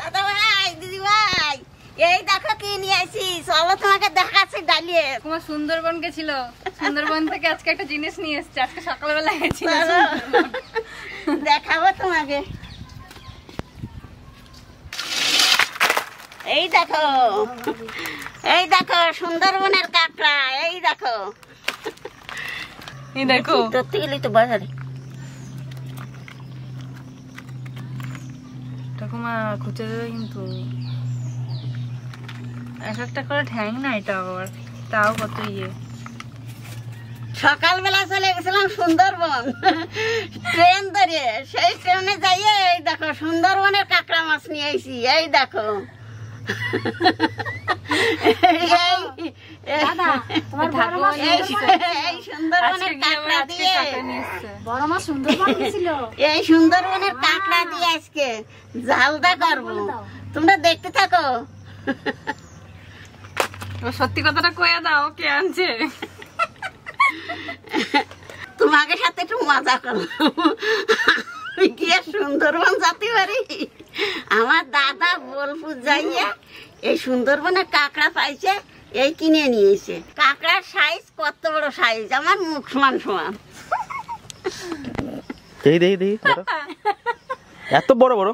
দাদা ভাই, দিদি ভাই, এই দেখো কি নিয়ে আসি, চলো তোমাকে দেখাচ্ছি ডালিয়ে। তোমার সুন্দরবন গেছিল, সুন্দরবন থেকে আজকে একটা জিনিস নিয়ে এসেছে, আজকে সকালবেলা গেছিল। দেখাবো তোমাকে। এই দেখো, এই দেখো সুন্দরবনের কাঁকড়া, এই দেখো। এই দেখো ধরতে গেলি তো বাজারে। ঠাকুমা খুঁজে দেবে কিন্তু, এক একটা করে ঠ্যাং না, এটা আবার তাও কত ইয়ে। সকালবেলা চলে গেছিলাম সুন্দরবন ট্রেন ধরে, সেই ট্রেনে যাইয়ে এই দেখো সুন্দরবনের কাঁকড়া মাছ নিয়ে আইছি। এই দেখো এই সুন্দরবনের কাঁকড়া দিয়ে, বড় মাছ সুন্দরবন গেছিল, এই সুন্দরবনের কাঁকড়া দিয়ে আজকে ঝালদা করবো, তোমরা দেখতে থাকো। সত্যি কথাটা কয়ে দাও, কে আনছে? তোমাকে সাথে একটু মজা করলাম, কি আর সুন্দরবন যেতে পারি। আমার দাদা বোলপুর যাইয়া এই সুন্দরবনের কাঁকড়া পাইছে, এই কিনে নিয়েছে। কাঁকড়ার সাইজ কত বড় সাইজ, আমার মুখ সমান সমান। দেখি এত বড় বড়।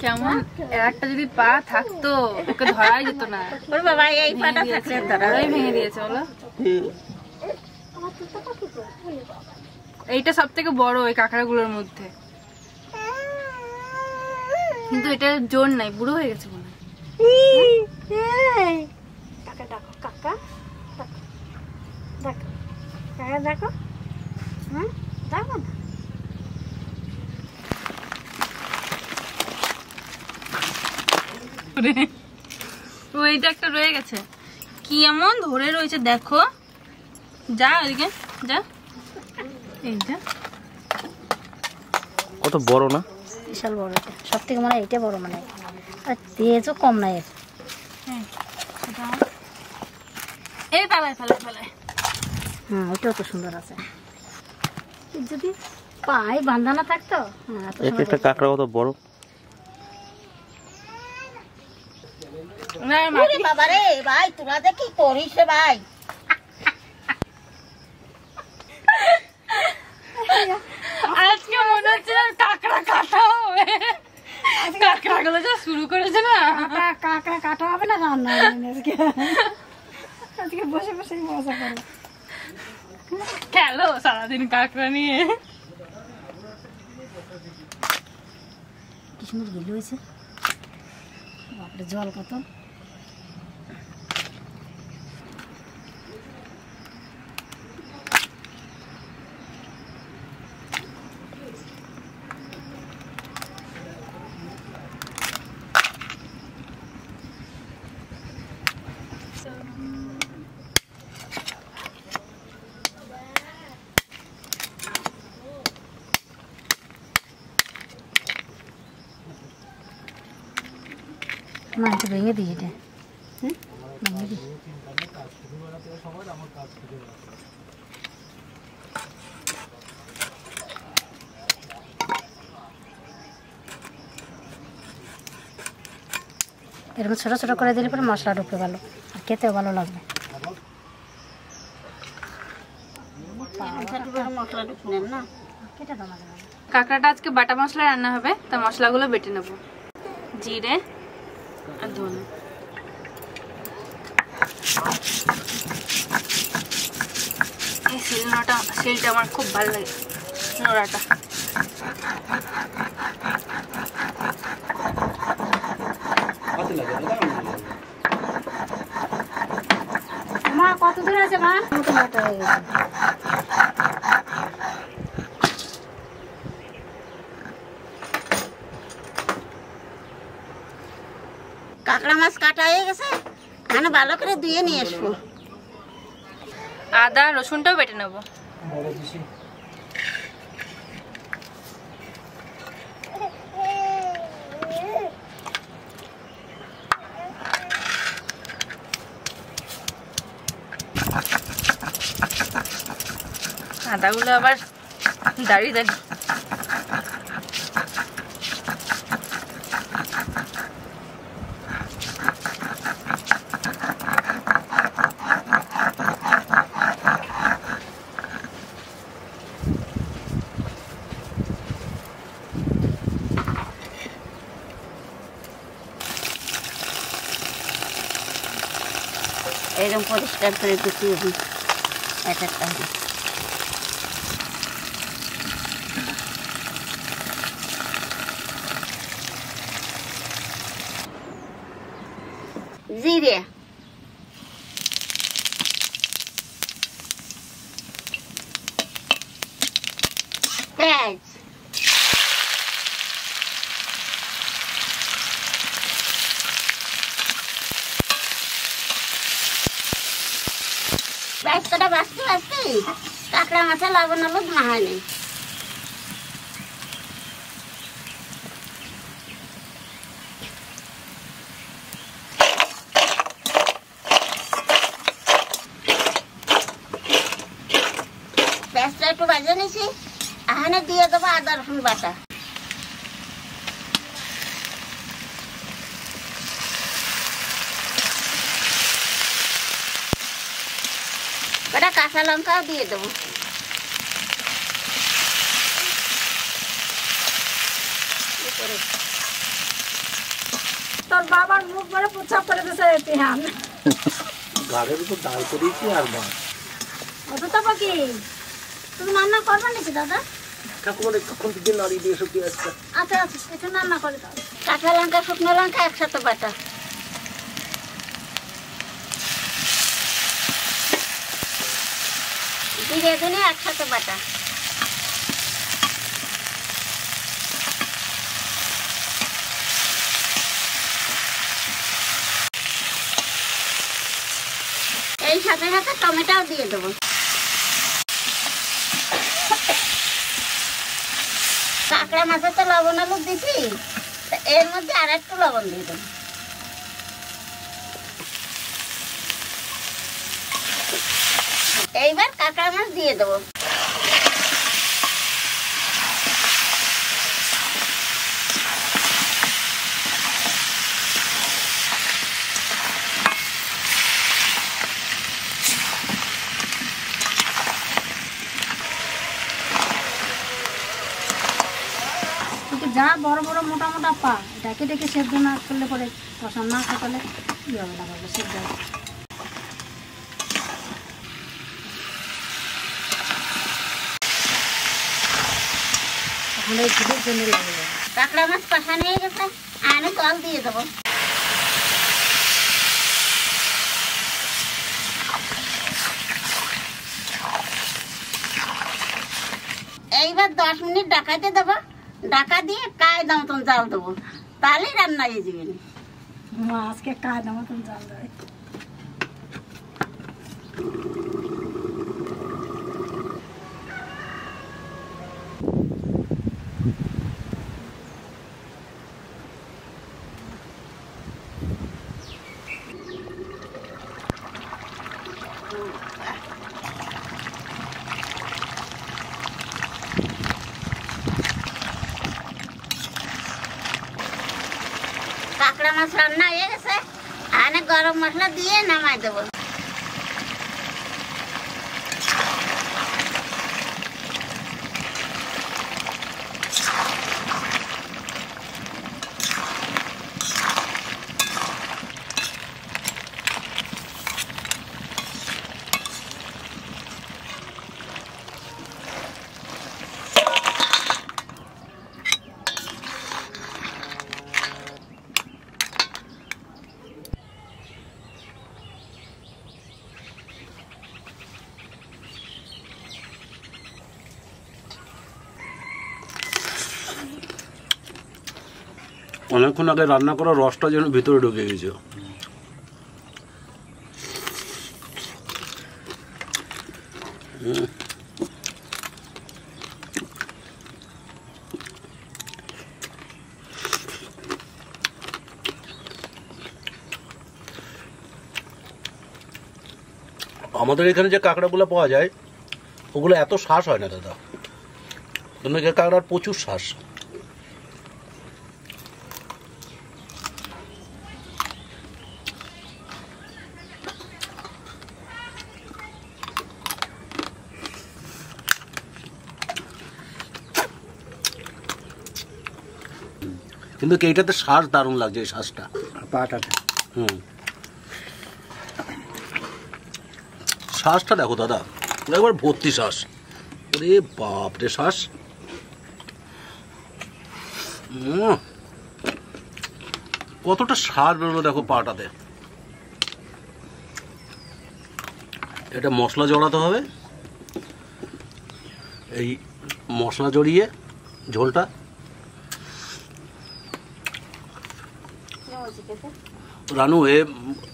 কেমন একটা যদি পা থাকতো ওকে ধরাই যেত না। ওর বাবা এই পাটা থাকলে ধরাই ভেঙে দিয়েছে বলো। এইটা সব থেকে বড় ওই কাঁকড়াগুলোর মধ্যে, কিন্তু এটা জোর নাই, বুড়ো হয়ে গেছে মনে হয়। কাকা দেখো, কাকা দেখো, কাকা দেখো, হ্যাঁ দেখো না। ওইটা একটা রয়ে গেছে, কি এমন ধরে রয়েছে দেখো। যা ওইদিকে যা, এই যা, কত বড় না, বিশাল বড়। সব থেকে মনে হয় এটা বড়, মানে আর তেজও কম নাই এর। এই পালায় পালায় পালায়। হ্যাঁ ওইটাও তো সুন্দর আছে, যদি পায়ে বান্ধানা থাকতো। একটা কাঁকড়া কত বড়। বাবা রে ভাই, তোরা যে কি করিস রে ভাই। আজকে মনে হচ্ছে কাঁকড়া কাটা হবে, কাঁকড়া গুলো যা শুরু করেছে না। কাঁকড়া কাটা হবে না, রান্না হবে আজকে। আজকে বসে বসে মজা করো, খেলো সারাদিন কাঁকড়া নিয়ে। কি সুন্দর গেলি হয়েছে, বাপরে জল কত। না একটু ভেঙে দিই, এটা ভেঙে দিই। এরকম ছোট ছোট করে দিলে পরে মশলা ঢুকবে ভালো, আর খেতেও ভালো লাগবে। কাঁকড়াটা আজকে বাটা মশলা রান্না হবে, তা মশলাগুলো বেটে নেব। জিরে আর ধনে, এই শিলটা আমার খুব ভালো লাগে, নোড়াটা। মা কত দূর আছে মা? কাঁকড়া মাছ কাটা হয়ে গেছে, এখানে ভালো করে ধুয়ে নিয়ে আসবো। আদা রসুনটাও বেটে নেবো। আদাগুলো আবার দাঁড়িয়ে দাঁড়িয়ে এরকম পরিষ্কার করে গুছিয়ে দিই এক একটা। জিরে, পেঁয়াজ, ব্যস্তটা বাঁচতে বাঁচতে কাঁকড়া মাছে লবণ হলুদ মাহানি। পেঁয়াজটা একটু ভাজে নিছি, এখানে দিয়ে দেবো আদা রসুন বাটা। ওটা কাঁচা লঙ্কাও দিয়ে দেবো। তোর বাবার মুখ ভরে প্রস্রাব করে দিয়েছে তিহান। গাড়ির উপর ডাল করেছি আর মাছ। অত তো কি তুমি রান্না করবে নাকি দাদা? ঠাকুমার কখন থেকে নাড়িয়ে দিয়ে সত্যি আসছে। আচ্ছা আচ্ছা, একটু রান্না করে দাও। কাঁচা লঙ্কা শুকনো লঙ্কা একসাথে বাটা। জিরে ধনে একসাথে বাটা। এই সাথে সাথে টমেটোও দিয়ে দেবো। কাঁকড়া মাছে তো লবণ হলুদ দিছি, এর মধ্যে আর একটু লবণ দিয়ে দেবো। এইবার কাঁকড়া মাছ দিয়ে দেবো। যা বড় বড় মোটা মোটা পা এটাকে ডেকে সেদ্ধ না করলে পরে কষা না কাটালে কি হবে না বলবো সেদ্ধ তাহলে ঘুরের জন্য লাগে যাবে। কাঁকড়া মাছ কষা নিয়ে গেছে, আমি জল দিয়ে দেবো। এইবার 10 মিনিট ঢাকাতে দেবো। ঢাকা দিয়ে কায়দা মতন জাল দেবো, তাহলেই রান্না হয়ে যাবে। আজকে কায়দা মতন জাল দেবে। কাঁকড়া মাছ রান্না হয়ে গেছে, আর গরম মশলা দিয়ে নামাই দেবো। অনেকক্ষণ আগে রান্না করা রসটা যেন ভিতরে ঢুকে গেছে। আমাদের এখানে যে কাঁকড়াগুলো পাওয়া যায় ওগুলো এত শ্বাস হয় না দাদা, ধনুকে কাঁকড়ার প্রচুর শ্বাস। কিন্তু এইটাতে শ্বাস দারুণ লাগছে, এই শ্বাসটা পাটাতে। শ্বাসটা দেখো দাদা, একবার ভর্তি শ্বাস। ওরে বাপ রে শ্বাস। কতটা শ্বাস বেরোলো দেখো পাটাতে। এটা মশলা জড়াতে হবে, এই মশলা জড়িয়ে ঝোলটা রানু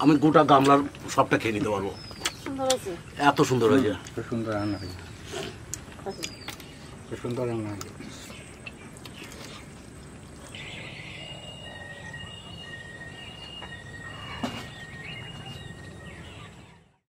আমি গোটা গামলার সবটা খেয়ে নিতে পারবো, এত সুন্দর হয়েছে। খুব সুন্দর রান্না হয়েছে, খুব সুন্দর রান্না হয়েছে।